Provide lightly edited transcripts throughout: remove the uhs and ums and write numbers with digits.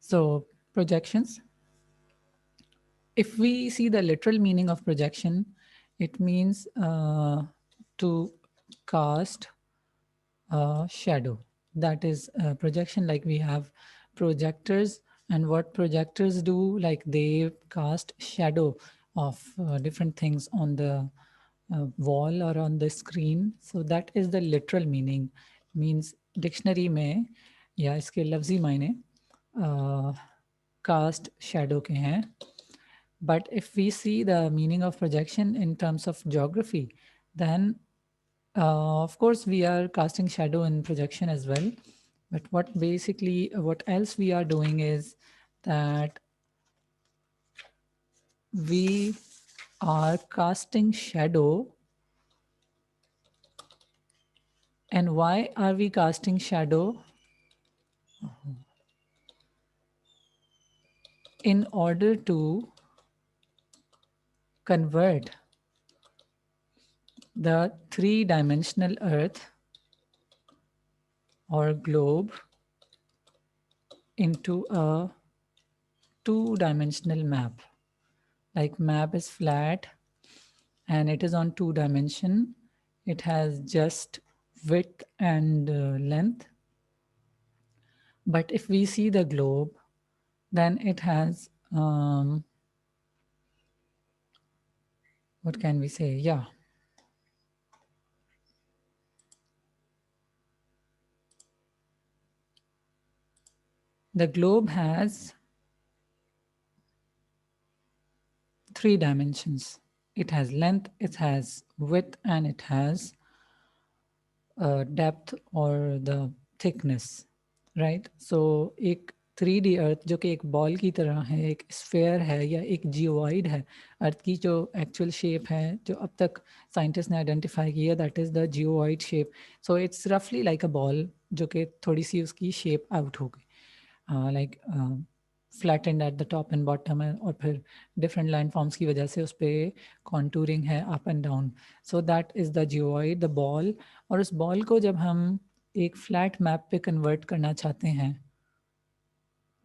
So projections, if we see the literal meaning of projection, it means to cast a shadow. That is projection. Like we have projectors, and what projectors do, like they cast shadow of different things on the wall or on the screen. So that is the literal meaning. Means dictionary में या इसके लफ्जी मायने cast shadow के हैं. But if we see the meaning of projection in terms of geography, then of course we are casting shadow in projection as well. But what else we are doing is that we are casting shadow. And why are we casting shadow? In order to convert the three-dimensional earth or globe into a two-dimensional map. Like map is flat and it is on two dimension. It has just width and length. But if we see the globe, then it has, what can we say? Yeah. The globe has three dimensions. It has length, it has width, and it has depth or the thickness, right? So एक 3D अर्थ जो कि एक ball की तरह है, एक sphere है या एक जियोइड है, अर्थ की जो एक्चुअल शेप है जो अब तक साइंटिस्ट ने आइडेंटिफाई किया, that is the geoid shape. So it's रफली लाइक अ बॉल जो कि थोड़ी सी उसकी शेप आउट हो गई, like flattened at the top and bottom है, और फिर डिफरेंट लैंड फॉर्म्स की वजह से उस पर कॉन्टूरिंग है up and down. So that is the geoid, the ball. और उस बॉल को जब हम एक फ्लैट मैप पे कन्वर्ट करना चाहते हैं,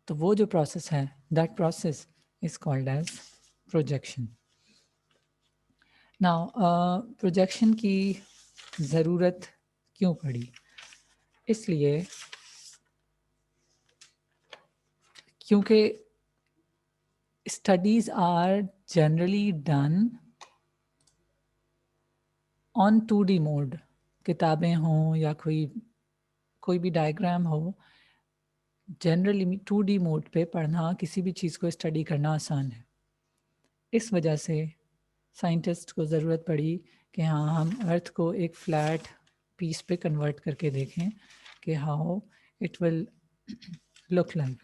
तो वो जो प्रोसेस है, that process is called as projection. Now projection की ज़रूरत क्यों पड़ी? इसलिए क्योंकि studies are generally done on 2D mode. किताबें हों या कोई भी डायग्राम हो, जनरली 2D मोड पे पढ़ना, किसी भी चीज़ को स्टडी करना आसान है. इस वजह से साइंटिस्ट को ज़रूरत पड़ी कि हाँ, हम अर्थ को एक फ्लैट पीस पे कन्वर्ट करके देखें कि how it will look like.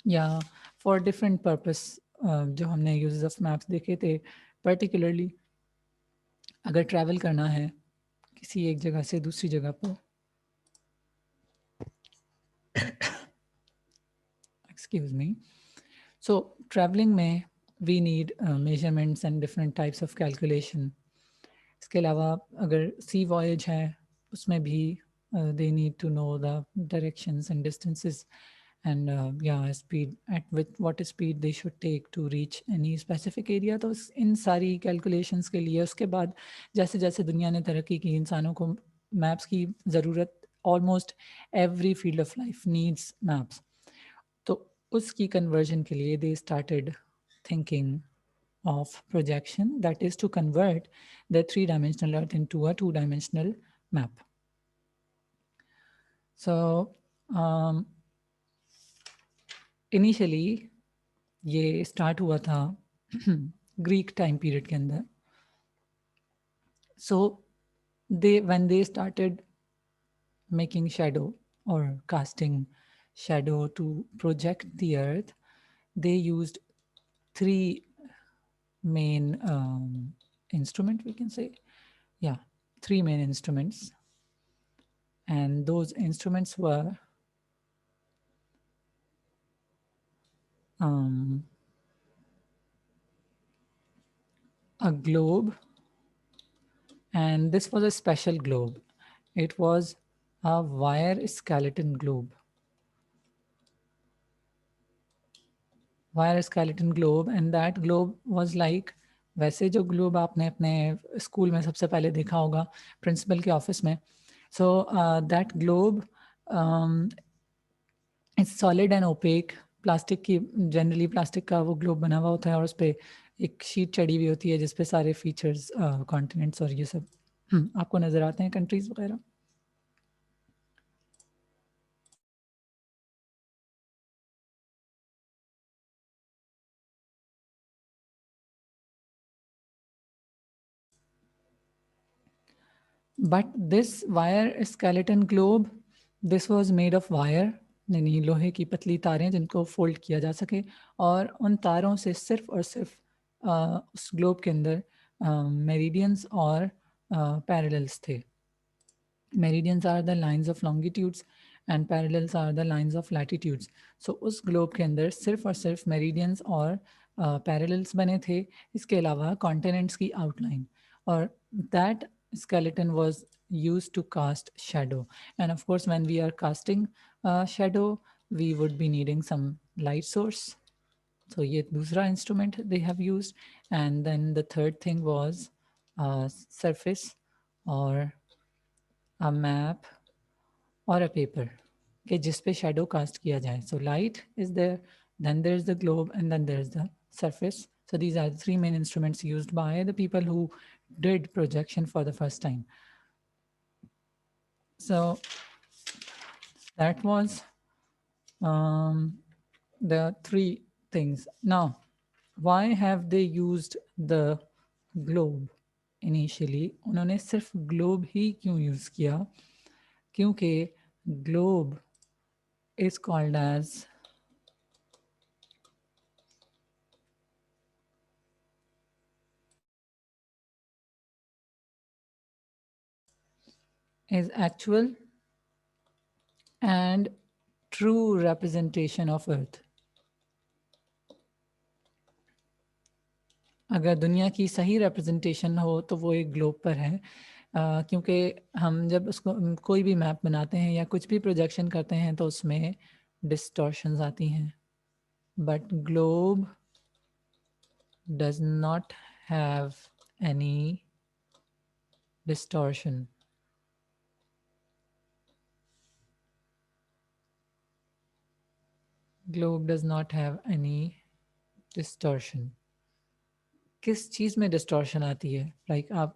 या फॉर डिफरेंट पर्पस जो हमने यूजेस ऑफ मैप्स देखे थे, पर्टिकुलरली अगर ट्रैवल करना है किसी एक जगह से दूसरी जगह पर, एक्सक्यूज मी. सो ट्रैवलिंग में we need measurements and different types of calculation. इसके अलावा अगर सी वॉयज है उसमें भी they need to know the directions and distances and yeah, speed, at with what speed they should take to reach any specific area. तो इन सारी calculations के लिए उसके बाद जैसे जैसे दुनिया ने तरक्की की, इंसानों को मैप्स की ज़रूरत, almost every field of life needs maps. तो उसकी conversion के लिए they started thinking of projection, that is to convert the three-dimensional earth into a two-dimensional map. So initially ये start हुआ था Greek time period के अंदर. So when they started making shadow or casting shadow to project the earth, they used three main instrument, we can say. Yeah, three main instruments. And those instruments were a globe, and this was a special globe. It was a wire skeleton globe. Wire skeleton globe, and that globe was like, वैसे जो globe आपने अपने school में सबसे पहले देखा होगा principal के ऑफिस में, so that globe is solid and opaque, plastic की, जनरली प्लास्टिक का वो ग्लोब बना हुआ होता है और उस पर एक शीट चढ़ी हुई होती है जिसपे सारे फीचर्स, कॉन्टिनेंट्स और ये सब आपको नज़र आते हैं, कंट्रीज वगैरह. But this wire skeleton globe, this was made of wire, यानी लोहे की पतली तारें जिनको फोल्ड किया जा सके, और उन तारों से सिर्फ और सिर्फ उस ग्लोब के अंदर मेरिडियंस और पैरेलल्स थे. Meridians are the lines of longitudes and parallels are the lines of latitudes. So उस ग्लोब के अंदर सिर्फ और सिर्फ मेरिडियंस और पैरेलल्स बने थे, इसके अलावा कॉन्टिनेंट्स की आउटलाइन, और that skeleton was used to cast shadow. And of course when we are casting shadow, we would be needing some light source. So ये दूसरा instrument they have used. And then the third thing was surface or a map or a paper कि जिस पे shadow cast किया जाए. So light is there, then there's the globe, and then there's the surface. So these are the three main instruments used by the people who did projection for the first time. So that was the three things. Now, why have they used the globe initially? उन्होंने सिर्फ globe ही क्यों use किया? क्योंकि globe is called as is actual and true representation of Earth. अगर दुनिया की सही representation हो तो वो एक ग्लोब पर है, क्योंकि हम जब उसको कोई भी मैप बनाते हैं या कुछ भी प्रोजेक्शन करते हैं तो उसमें डिस्टॉर्शंस आती हैं, but globe does not have any distortion. Globe does not have any distortion. किस चीज़ में डिस्टॉर्शन आती है? लाइक आप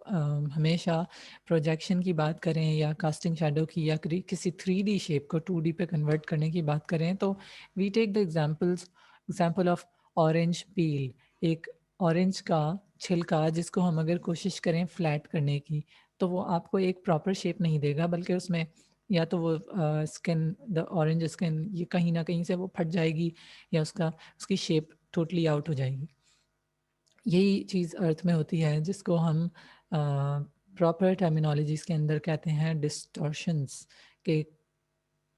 हमेशा प्रोजेक्शन की बात करें या कास्टिंग शैडो की या किसी 3D शेप को 2D पे कन्वर्ट करने की बात करें तो we take the example of orange peel. एक ऑरेंज का छिलका जिसको हम अगर कोशिश करें फ्लैट करने की तो वो आपको एक प्रॉपर शेप नहीं देगा, बल्कि उसमें या तो वो स्किन, द ऑरेंज स्किन, ये कहीं ना कहीं से वो फट जाएगी या उसकी शेप टोटली आउट हो जाएगी. यही चीज़ अर्थ में होती है जिसको हम प्रॉपर टर्मिनोलॉजीज के अंदर कहते हैं डिस्टॉर्शंस, के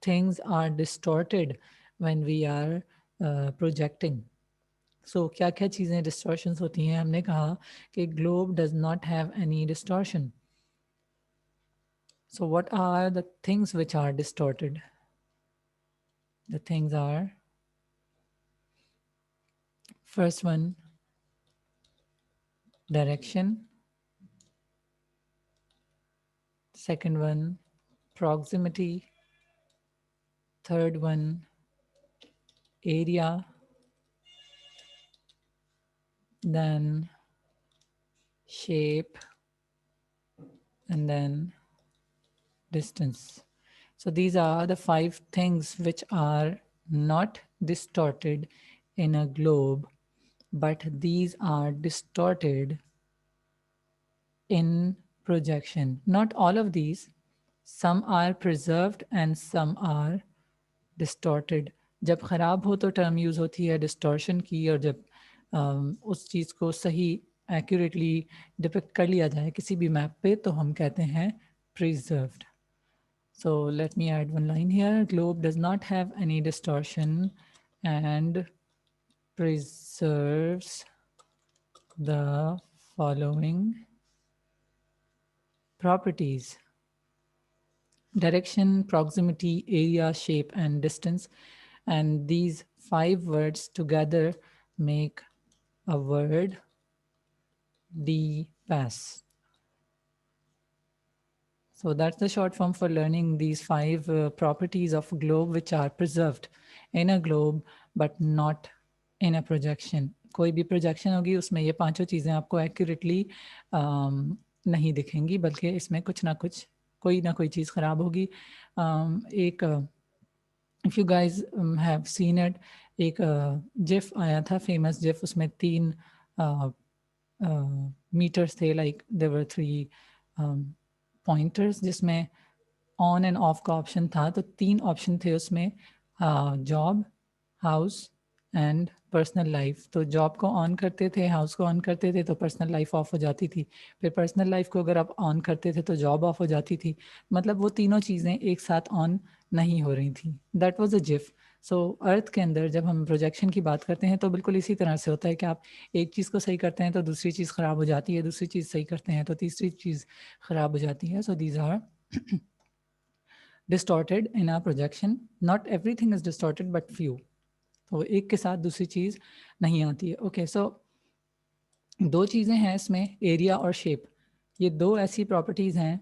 things are distorted when we are projecting. So क्या क्या चीज़ें डिस्टॉर्शंस होती हैं? हमने कहा कि globe does not have any distortion. So what are the things which are distorted? The things are, first one, direction. Second one, proximity. Third one, area. Then shape, and then distance. So these are the 5 things which are not distorted in a globe, but these are distorted in projection. Not all of these, some are preserved and some are distorted. जब खराब हो तो term use होती है distortion की, और जब उस चीज़ को सही एक्यूरेटली डिपिक्ट कर लिया जाए किसी भी मैप पे तो हम कहते हैं preserved. So let me add one line here. Globe does not have any distortion and preserves the following properties: direction, proximity, area, shape, and distance. And these 5 words together make a word DPass. So that's the short form for learning these 5 properties of a globe which are preserved in a globe but not in a projection. कोई भी projection होगी उसमें ये पांचों चीज़ें आपको accurately नहीं दिखेंगी, बल्कि इसमें कुछ ना कुछ कोई ना कोई चीज़ ख़राब होगी. एक if you guys have seen it, एक GIF आया था famous GIF, उसमें 3 meters थे, like there were 3 pointers जिसमें ऑन एंड ऑफ का ऑप्शन था. तो 3 ऑप्शन थे उसमें, job, house and personal life. तो जॉब को ऑन करते थे, हाउस को ऑन करते थे तो पर्सनल लाइफ ऑफ हो जाती थी. फिर पर्सनल लाइफ को अगर आप ऑन करते थे तो जॉब ऑफ हो जाती थी. मतलब वो तीनों चीज़ें एक साथ ऑन नहीं हो रही थी. That was a jiff. So earth के अंदर जब हम प्रोजेक्शन की बात करते हैं तो बिल्कुल इसी तरह से होता है कि आप एक चीज़ को सही करते हैं तो दूसरी चीज़ ख़राब हो जाती है, दूसरी चीज़ सही करते हैं तो तीसरी चीज़ ख़राब हो जाती है. So these are distorted in our projection. Not everything is distorted but few. तो एक के साथ दूसरी चीज़ नहीं आती है. ओके, सो दो चीज़ें हैं इसमें, एरिया और शेप. ये दो ऐसी प्रॉपर्टीज़ हैं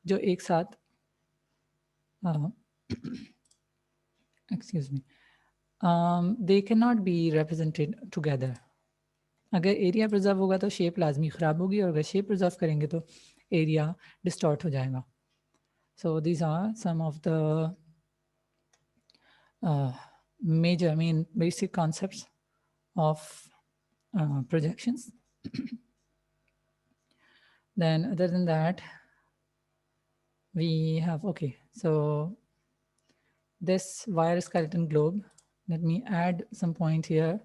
जो एक साथ excuse me, they can not be represented together. अगर एरिया प्रिजर्व होगा तो शेप लाजमी ख़राब होगी, और अगर शेप प्रिजर्व करेंगे तो एरिया डिस्टॉर्ट हो जाएगा. So these are some of the major, I mean, basic concepts of projections. Then other than that, we have, okay, so this wire skeleton globe, let me add some point here.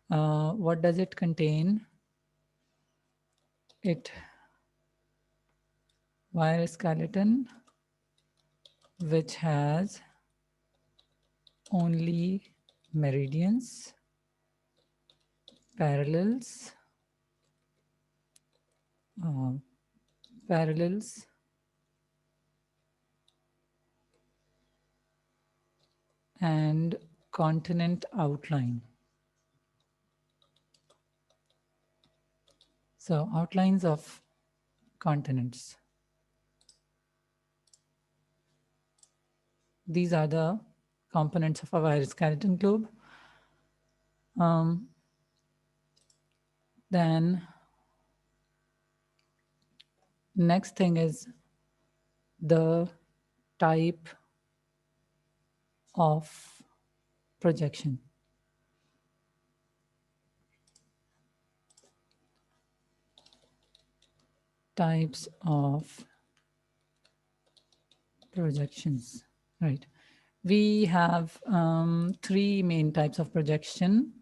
What does it contain? It wire skeleton which has only meridians, parallels, parallels, and continent outline. So outlines of continents. These are the components of a wire skeleton globe. Then next thing is the type of projection. Types of projections, right? We have 3 main types of projection,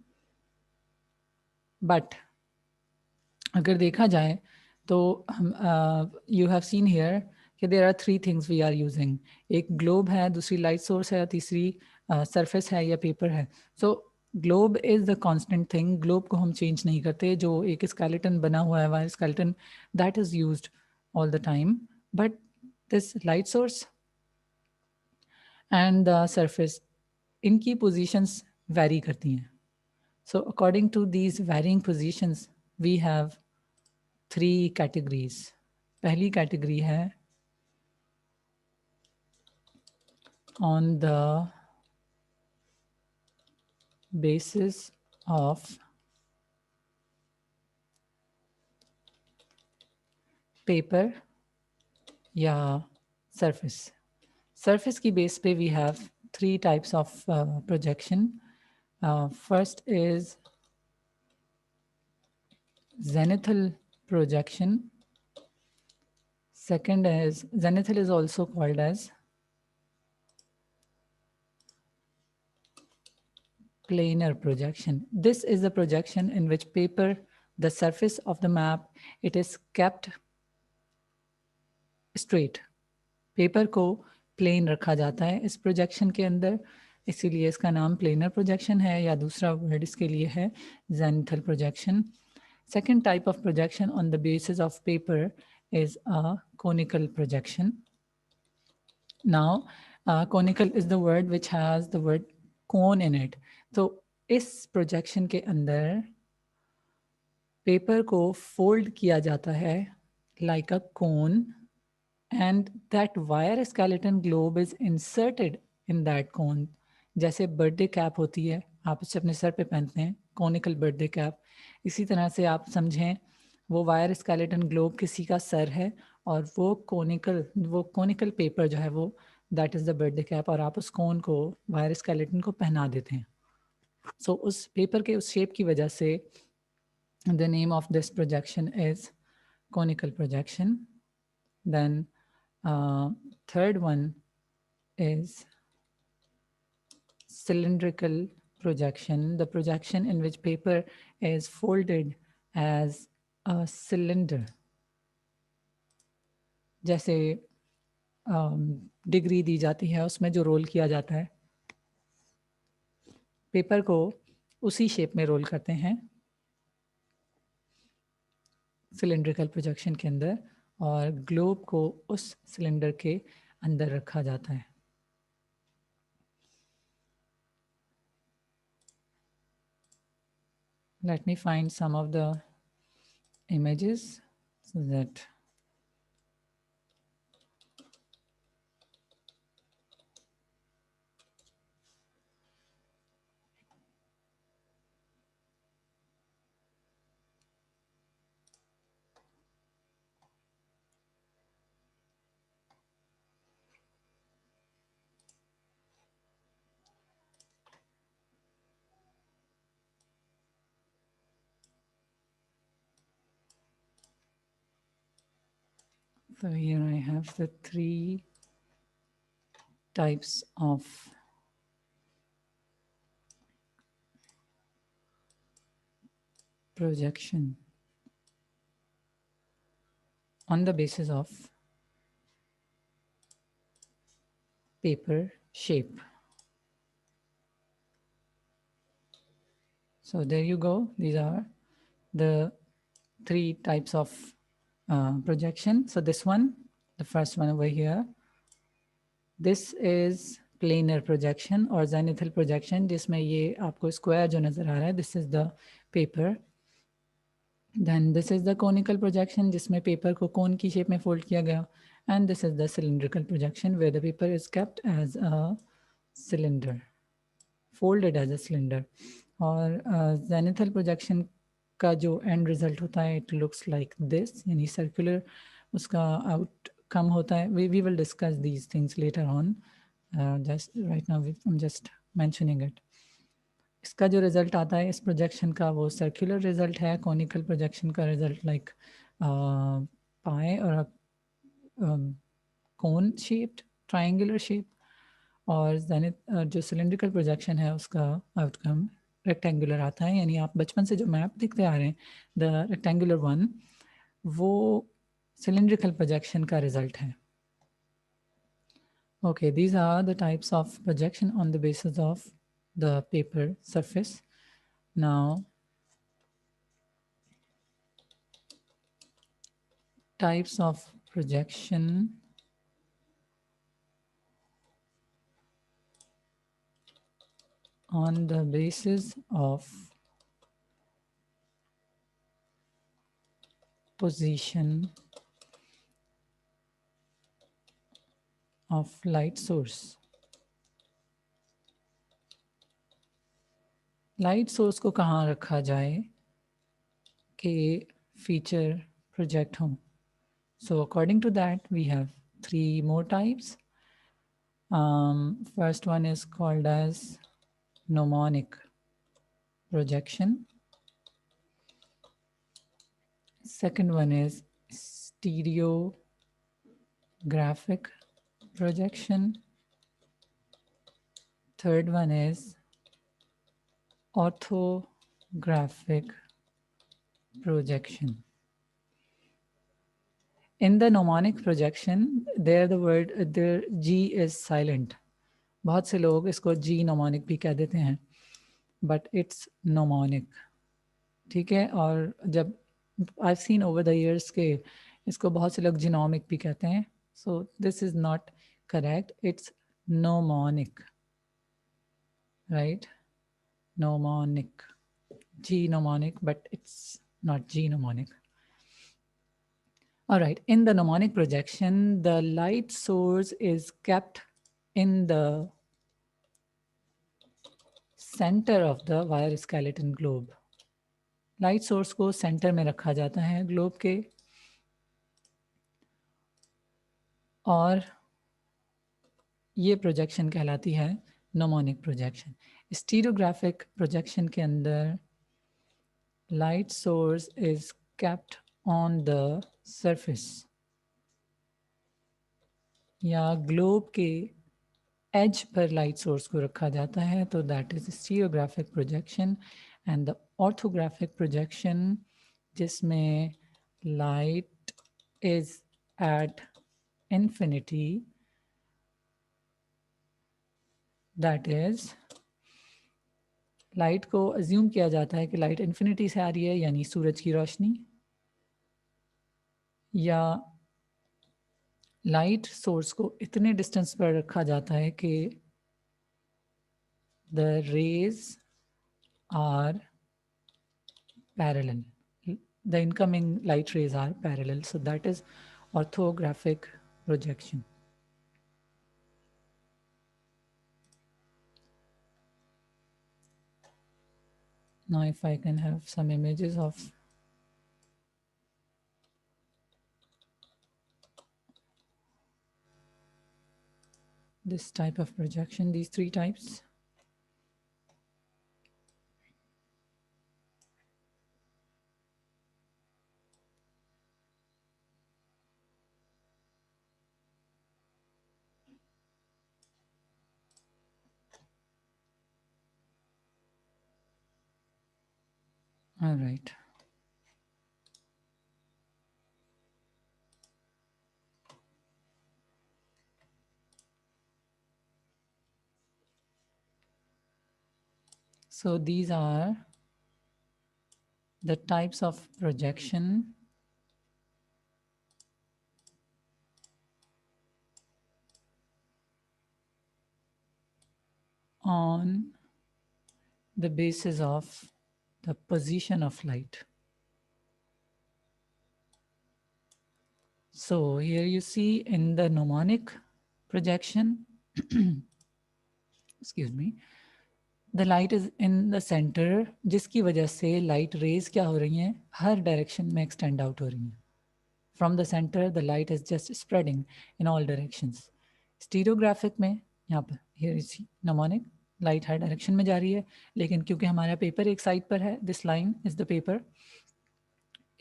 but अगर देखा जाए तो you have seen here कि there are 3 things we are using. एक globe है, दूसरी light source है, तीसरी सरफेस है या पेपर है. So globe is the constant thing. Globe को हम चेंज नहीं करते. जो एक स्केलेटन बना हुआ है, wire skeleton, that is used all the time. But this light source and the surface, इनकी पोजीशंस वैरी करती हैं. सो according to these varying positions we have 3 categories. पहली कैटेगरी है on the basis of paper या surface. Surface की base पे we have 3 types of projection. First is zenithal projection. Second is, zenithal is also called as planar projection. This is the projection in which paper, the surface of the map, it is kept straight. Paper को plane रखा जाता है इस projection के अंदर, इसीलिए इसका नाम प्लेनर प्रोजेक्शन है, या दूसरा वर्ड इसके लिए है zenithal projection. Second type of projection on the basis of paper is a conical projection. Now, conical is the word which has the word cone in it. So इस projection के अंदर paper को fold किया जाता है like a cone, and that wire skeleton globe is inserted in that cone. जैसे birthday cap होती है, आप इसे अपने सर पे पहनते हैं, कॉनिकल बर्थडे कैप, इसी तरह से आप समझें वो वायर स्केलेटन ग्लोब किसी का सर है, और वो कोनिकल पेपर जो है वो that is the birthday cap, और आप उस कोन को, वायर स्केलेटन को पहना देते हैं। सो उस पेपर के उस शेप की वजह से the name of this projection is conical projection. Then third one is cylindrical projection, the projection in which paper is folded as a cylinder. जैसे डिग्री दी जाती है, उसमें जो रोल किया जाता है, पेपर को उसी शेप में रोल करते हैं सिलेंड्रिकल प्रोजेक्शन के अंदर, और ग्लोब को उस सिलेंडर के अंदर रखा जाता है। Let me find some of the images so that so here I have the three types of projection on the basis of paper shape. So there you go. These are the three types of projection. So this one, the first one over here, this is planar projection or zenithal projection, जिसमें ये आपको square जो नजर आ रहा है, this is the paper. Then this is the conical projection, जिसमें paper को cone की shape में fold किया गया, and this is the cylindrical projection where the paper is kept as a cylinder, folded as a cylinder. और zenithal projection का जो end result होता है, it looks like this, यानी circular उसका outcome होता है. We will discuss these things later on. Just right now I'm just mentioning it. इसका जो रिजल्ट आता है इस प्रोजेक्शन का वो सर्कुलर रिजल्ट है, कॉनिकल प्रोजेक्शन का रिजल्ट लाइक पाए और कोन शेप्ड ट्रायंगुलर शेप, और जो सिलेंड्रिकल प्रोजेक्शन है उसका आउटकम रेक्टेंगुलर आता है, यानी आप बचपन से जो मैप देखते आ रहे हैं द रेक्टेंगुलर वन, वो सिलेंड्रिकल प्रोजेक्शन का रिजल्ट है. Okay, these are the types of projection on the basis of the paper surface. Now, types of projection on the basis of position of light source. Light source को कहाँ रखा जाए कि feature project हो? So according to that, we have three more types. First one is called as mnemonic projection. Second one is stereographic projection. Third one is orthographic projection. In the mnemonic projection, there the G is silent. बहुत से लोग इसको G mnemonic भी कह देते हैं, but it's mnemonic. ठीक है, और जब I've seen over the years के इसको बहुत से लोग genomic भी कहते हैं. So this is not correct. It's mnemonic, right? mnemonic, G mnemonic, but it's not G mnemonic. All right, in the mnemonic projection, the light source is kept in the center of the wire skeleton globe. Light source को centre में रखा जाता है globe के, और ये projection कहलाती है नोमोनिक प्रोजेक्शन। स्टीरियोग्राफिक प्रोजेक्शन के अंदर light source is kept on the surface या ग्लोब के एज पर लाइट सोर्स को रखा जाता है, तो that is stereographic projection. And the orthographic projection, जिसमें light is at infinity, that is light को अज्यूम किया जाता है कि लाइट इन्फिनिटी से आ रही है, यानी सूरज की रोशनी, या लाइट सोर्स को इतने डिस्टेंस पर रखा जाता है कि the rays are parallel, the incoming light rays are parallel, so that is orthographic projection. Now if I can have some images of this type of projection, these three types. All right. So these are the types of projection on the basis of the position of light. So here you see in the mnemonic projection, excuse me, the light is in the center, जिसकी वजह से light rays क्या हो रही हैं, हर direction में extend out हो रही हैं. From the center, the light is just spreading in all directions. Stereographic में यहाँ पर here is mnemonic, light her direction में जा रही है, लेकिन क्योंकि हमारा पेपर एक साइड पर है, this line is the paper,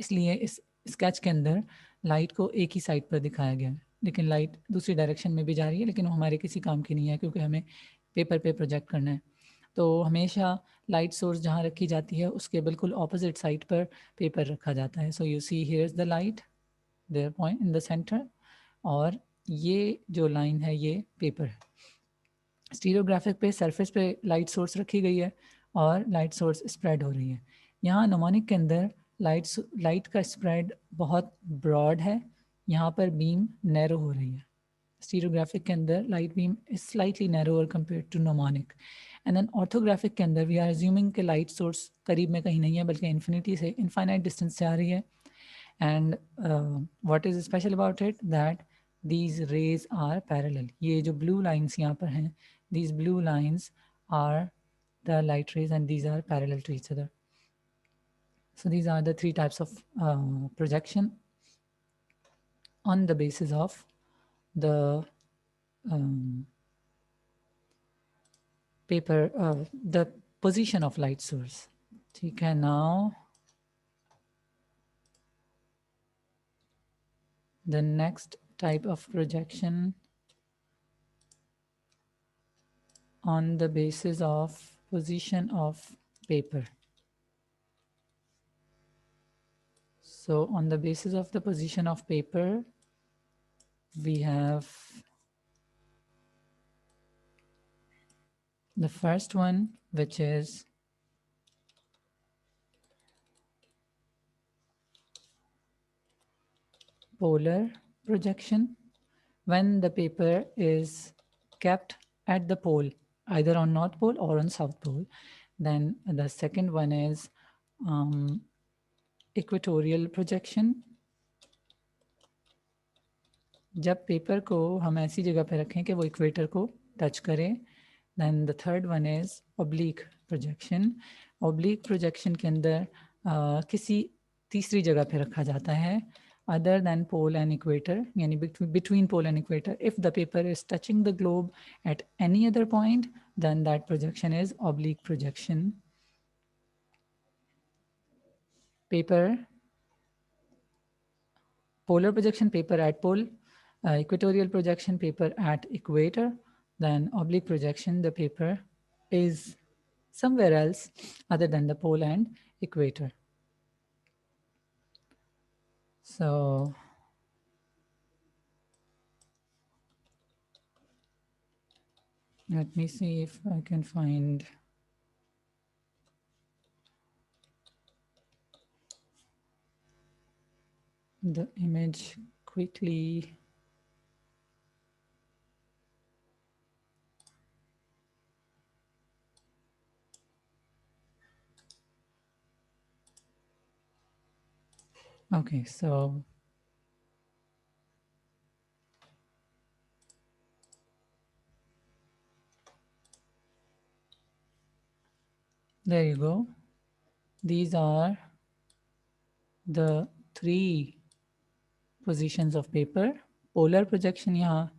इसलिए इस स्केच के अंदर लाइट को एक ही साइड पर दिखाया गया है, लेकिन लाइट दूसरी डायरेक्शन में भी जा रही है, लेकिन वो हमारे किसी काम की नहीं है क्योंकि हमें पेपर पे प्रोजेक्ट करना है। तो हमेशा लाइट सोर्स जहाँ रखी जाती है उसके बिल्कुल ऑपोजिट साइड पर पेपर रखा जाता है। So you see here is the light, their point in the centre, और ये जो लाइन है ये पेपर है। स्टीरियोग्राफिक पे सरफेस पे लाइट सोर्स रखी गई है और लाइट सोर्स स्प्रेड हो रही है। यहाँ नोमोनिक के अंदर लाइट का स्प्रेड बहुत ब्रॉड है, यहाँ पर बीम नैरो हो रही है। स्टीरियोग्राफिक के अंदर light beam is slightly narrower compared to gnomonic. And then orthographic के अंदर वी आर अज्यूमिंग कि लाइट सोर्स करीब में कहीं नहीं है बल्कि इन्फिनिटी से इनफाइनाइट डिस्टेंस से आ रही है। And what is special about it that these rays are parallel. ये जो blue lines यहाँ पर हैं, these blue lines are the light rays and these are parallel to each other. So these are the three types of projection on the basis of the paper, the position of light source. ठीक है, now the next type of projection on the basis of position of paper. So on the basis of the position of paper, we have the first one, which is polar projection. When the paper is kept at the pole, either on North Pole or on South Pole, Then the second one is equatorial projection. जब paper को हम ऐसी जगह पे रखें कि वो equator को टच करे. Then the third one is oblique projection. Oblique projection के अंदर किसी तीसरी जगह पे रखा जाता है other than pole and equator, यानी between pole and equator. If the paper is touching the globe at any other point, then that projection is oblique projection. Paper, polar projection, paper at pole, equatorial projection, paper at equator, then oblique projection, the paper is somewhere else other than the pole and equator. So let me see if I can find the image quickly. Okay, so there you go. These are the three positions of paper. Polar projection, यहाँ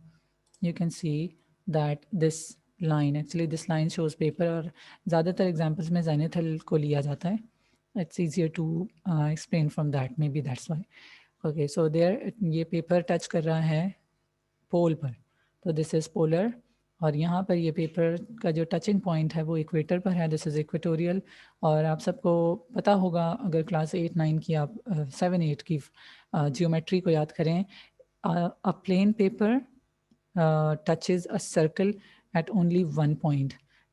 you can see that this line, actually this line shows paper, और ज़्यादातर examples में zenithal को लिया जाता है. It's easier to explain from that, maybe that's why. Okay, so there ये paper touch कर रहा है पोल पर, तो दिस इज पोलर. और यहाँ पर ये पेपर का जो टचिंग पॉइंट है वो इक्वेटर पर है, दिस इज इक्वेटोरियल. और आप सबको पता होगा अगर क्लास 8-9 की आप 7-8 की जियोमेट्री को याद करें, a plane paper touches a circle at only one point,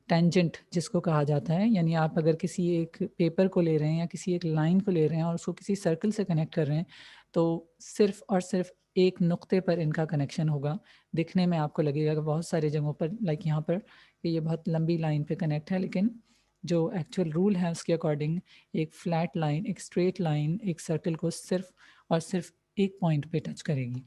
tangent जिसको कहा जाता है. यानी आप अगर किसी एक पेपर को ले रहे हैं या किसी एक लाइन को ले रहे हैं और उसको किसी सर्कल से कनेक्ट कर रहे हैं, तो सिर्फ और सिर्फ एक नुक्ते पर इनका कनेक्शन होगा. दिखने में आपको लगेगा कि बहुत सारी जगहों पर लाइक यहाँ पर कि ये बहुत लंबी लाइन पे कनेक्ट है, लेकिन जो एक्चुअल रूल है उसके अकॉर्डिंग एक फ्लैट लाइन, एक स्ट्रेट लाइन एक सर्कल को सिर्फ और सिर्फ एक पॉइंट पे टच करेगी.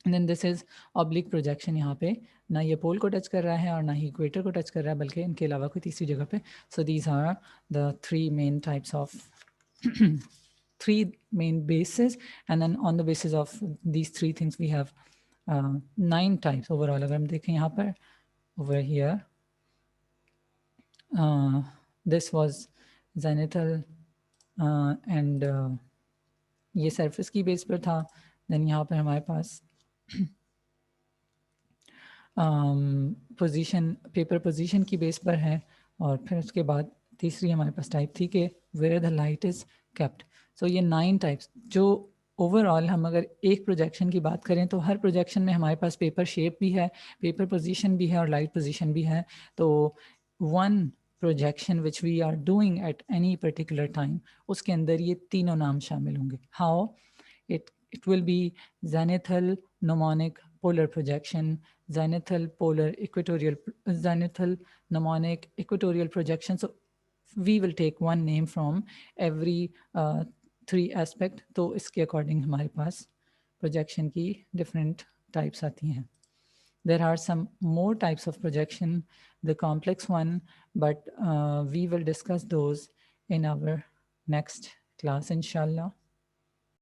And then this is oblique projection. यहाँ पे ना ये पोल को टच कर रहा है और ना ही इक्वेटर को टच कर रहा है, बल्कि इनके अलावा कोई तीसरी जगह पे. So these are the three main types of three main bases, and then on the basis of these three things we have 9 types overall. अगर हम देखें यहाँ पर over here, this was zenithal and ये surface की base पर था. then यहाँ पर हमारे पास पोजीशन, पेपर पोजीशन की बेस पर है. और फिर उसके बाद तीसरी हमारे पास टाइप थी कि where the light is kept. So ये 9 टाइप्स. जो ओवरऑल हम अगर एक प्रोजेक्शन की बात करें तो हर प्रोजेक्शन में हमारे पास पेपर शेप भी है, पेपर पोजीशन भी है और लाइट पोजीशन भी है. तो one projection which we are doing at any particular time, उसके अंदर ये तीनों नाम शामिल होंगे. How it will be zenithal, mnemonic, polar projection, zenithal, polar, equatorial, zenithal, mnemonic, equatorial projection. So we will take one name from every three aspect. तो इसके according हमारे पास projection की different types आती हैं. There are some more types of projection, the complex one, but we will discuss those in our next class, inshallah.